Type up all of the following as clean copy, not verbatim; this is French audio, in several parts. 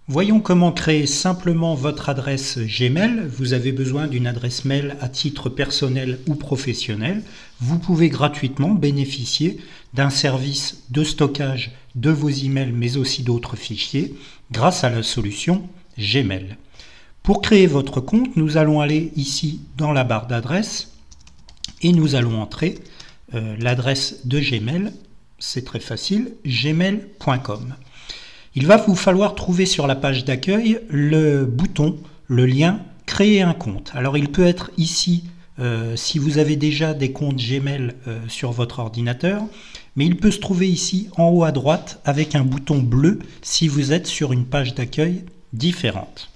Voyons comment créer simplement votre adresse Gmail. Vous avez besoin d'une adresse mail à titre personnel ou professionnel. Vous pouvez gratuitement bénéficier d'un service de stockage de vos emails mais aussi d'autres fichiers grâce à la solution Gmail. Pour créer votre compte, nous allons aller ici dans la barre d'adresse et nous allons entrer l'adresse de Gmail. C'est très facile, gmail.com. Il va vous falloir trouver sur la page d'accueil le bouton, le lien « Créer un compte ». Alors il peut être ici si vous avez déjà des comptes Gmail sur votre ordinateur, mais il peut se trouver ici en haut à droite avec un bouton bleu si vous êtes sur une page d'accueil différente.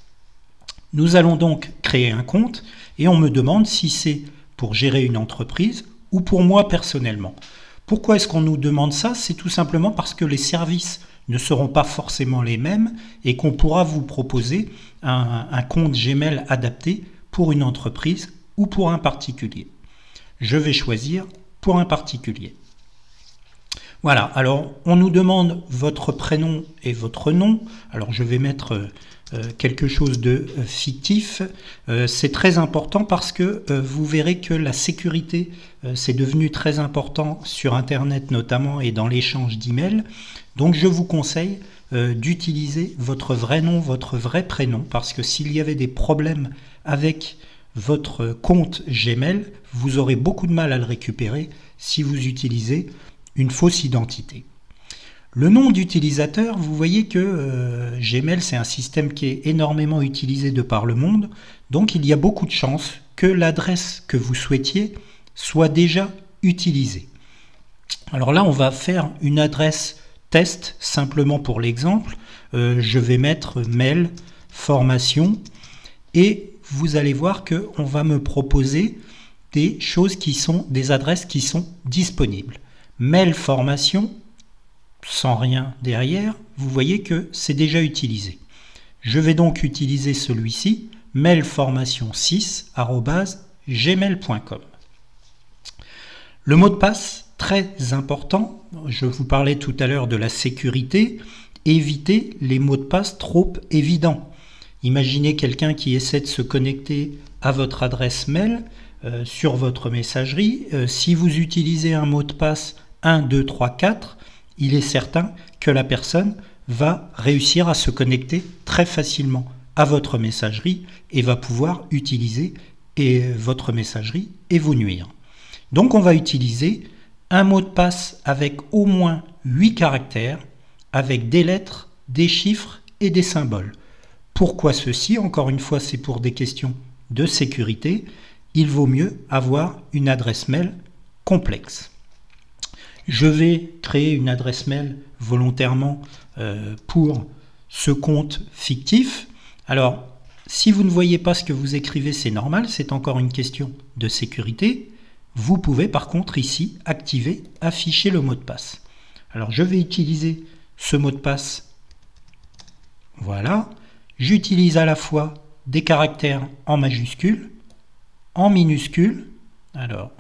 Nous allons donc créer un compte et on me demande si c'est pour gérer une entreprise ou pour moi personnellement. Pourquoi est-ce qu'on nous demande ça? C'est tout simplement parce que les services ne seront pas forcément les mêmes et qu'on pourra vous proposer un compte Gmail adapté pour une entreprise ou pour un particulier. Je vais choisir pour un particulier. Voilà, alors on nous demande votre prénom et votre nom. Alors je vais mettre quelque chose de fictif. C'est très important parce que vous verrez que la sécurité, c'est devenu très important sur Internet notamment et dans l'échange d'emails. Donc je vous conseille d'utiliser votre vrai nom, votre vrai prénom, parce que s'il y avait des problèmes avec votre compte Gmail, vous aurez beaucoup de mal à le récupérer si vous utilisez une fausse identité. Le nom d'utilisateur, vous voyez que Gmail, c'est un système qui est énormément utilisé de par le monde, donc il y a beaucoup de chances que l'adresse que vous souhaitiez soit déjà utilisée. Alors là, on va faire une adresse test, simplement pour l'exemple. Je vais mettre mail, formation, et vous allez voir qu'on va me proposer des choses qui sont des adresses qui sont disponibles. Mail formation, sans rien derrière, vous voyez que c'est déjà utilisé. Je vais donc utiliser celui-ci, mailformation6@gmail.com. Le mot de passe, très important, je vous parlais tout à l'heure de la sécurité, évitez les mots de passe trop évidents. Imaginez quelqu'un qui essaie de se connecter à votre adresse mail sur votre messagerie. Si vous utilisez un mot de passe 1, 2, 3, 4, il est certain que la personne va réussir à se connecter très facilement à votre messagerie et va pouvoir utiliser votre messagerie et vous nuire. Donc on va utiliser un mot de passe avec au moins 8 caractères, avec des lettres, des chiffres et des symboles. Pourquoi ceci? Encore une fois, c'est pour des questions de sécurité. Il vaut mieux avoir une adresse mail complexe. Je vais créer une adresse mail volontairement pour ce compte fictif. Alors, si vous ne voyez pas ce que vous écrivez, c'est normal, c'est encore une question de sécurité. Vous pouvez par contre ici activer, afficher le mot de passe. Alors, je vais utiliser ce mot de passe. Voilà. J'utilise à la fois des caractères en majuscules, en minuscules. Alors,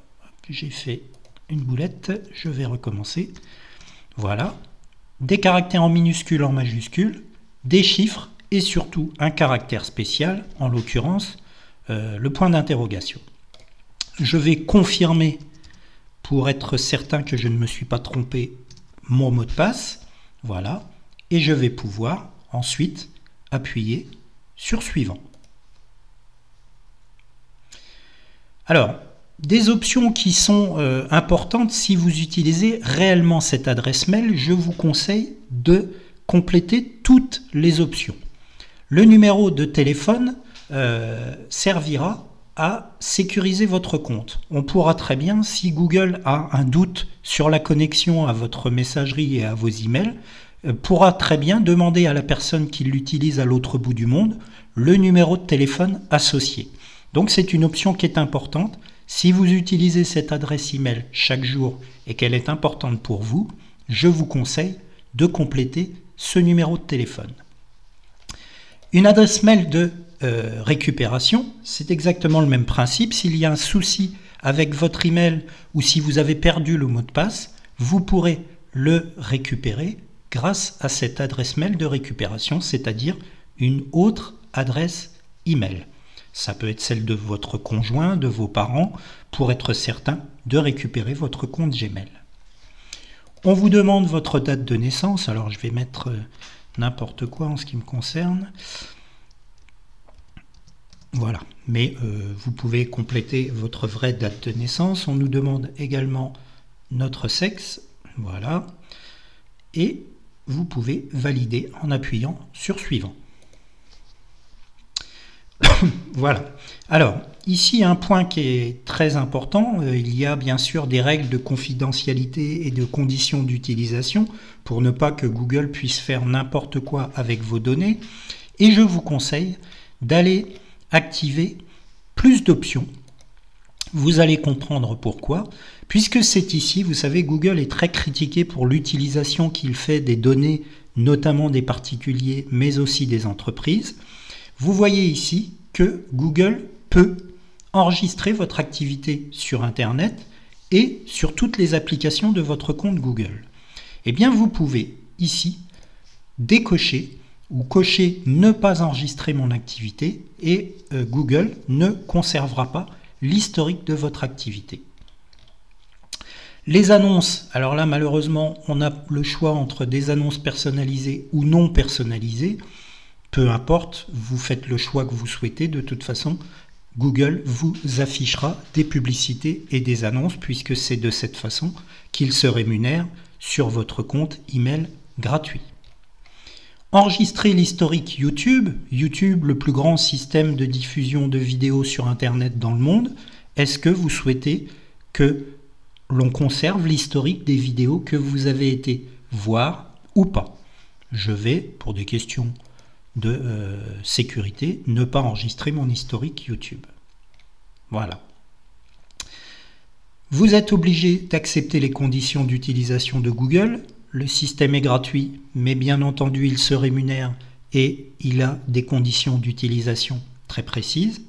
j'ai fait une boulette, je vais recommencer. Voilà. Des caractères en minuscules, en majuscules, des chiffres et surtout un caractère spécial, en l'occurrence le point d'interrogation. Je vais confirmer pour être certain que je ne me suis pas trompé mon mot de passe. Voilà. Et je vais pouvoir ensuite appuyer sur suivant. Alors, des options qui sont importantes si vous utilisez réellement cette adresse mail, je vous conseille de compléter toutes les options. Le numéro de téléphone servira à sécuriser votre compte. On pourra très bien, si Google a un doute sur la connexion à votre messagerie et à vos emails, pourra très bien demander à la personne qui l'utilise à l'autre bout du monde le numéro de téléphone associé. Donc c'est une option qui est importante. Si vous utilisez cette adresse email chaque jour et qu'elle est importante pour vous, je vous conseille de compléter ce numéro de téléphone. Une adresse mail de récupération, c'est exactement le même principe. S'il y a un souci avec votre email ou si vous avez perdu le mot de passe, vous pourrez le récupérer grâce à cette adresse mail de récupération, c'est-à-dire une autre adresse email. Ça peut être celle de votre conjoint, de vos parents, pour être certain de récupérer votre compte Gmail. On vous demande votre date de naissance, alors je vais mettre n'importe quoi en ce qui me concerne. Voilà, mais vous pouvez compléter votre vraie date de naissance. On nous demande également notre sexe, voilà, et vous pouvez valider en appuyant sur suivant. Voilà. Alors, ici, un point qui est très important, il y a bien sûr des règles de confidentialité et de conditions d'utilisation pour ne pas que Google puisse faire n'importe quoi avec vos données. Et je vous conseille d'aller activer plus d'options. Vous allez comprendre pourquoi. Puisque c'est ici, vous savez, Google est très critiqué pour l'utilisation qu'il fait des données, notamment des particuliers, mais aussi des entreprises. Vous voyez ici que Google peut enregistrer votre activité sur Internet et sur toutes les applications de votre compte Google. Eh bien, vous pouvez ici décocher ou cocher « Ne pas enregistrer mon activité » et Google ne conservera pas l'historique de votre activité. Les annonces, alors là malheureusement on a le choix entre des annonces personnalisées ou non personnalisées. Peu importe, vous faites le choix que vous souhaitez. De toute façon, Google vous affichera des publicités et des annonces puisque c'est de cette façon qu'il se rémunère sur votre compte email gratuit. Enregistrer l'historique YouTube. YouTube, le plus grand système de diffusion de vidéos sur Internet dans le monde. Est-ce que vous souhaitez que l'on conserve l'historique des vidéos que vous avez été voir ou pas? Je vais, pour des questions de sécurité, ne pas enregistrer mon historique YouTube. Voilà. Vous êtes obligé d'accepter les conditions d'utilisation de Google. Le système est gratuit, mais bien entendu, il se rémunère et il a des conditions d'utilisation très précises.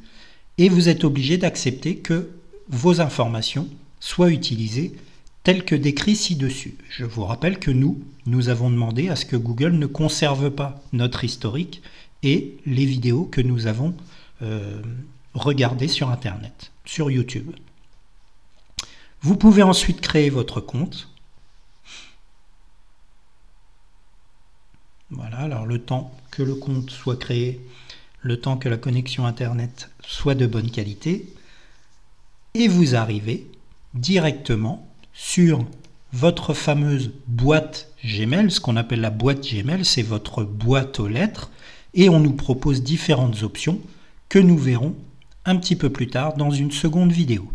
Et vous êtes obligé d'accepter que vos informations soient utilisées telles que décrit ci-dessus. Je vous rappelle que nous avons demandé à ce que Google ne conserve pas notre historique et les vidéos que nous avons regardées sur Internet, sur YouTube. Vous pouvez ensuite créer votre compte. Voilà, alors le temps que le compte soit créé, le temps que la connexion Internet soit de bonne qualité, et vous arrivez directement sur votre fameuse boîte Gmail. Ce qu'on appelle la boîte Gmail, c'est votre boîte aux lettres, et on nous propose différentes options que nous verrons un petit peu plus tard dans une seconde vidéo.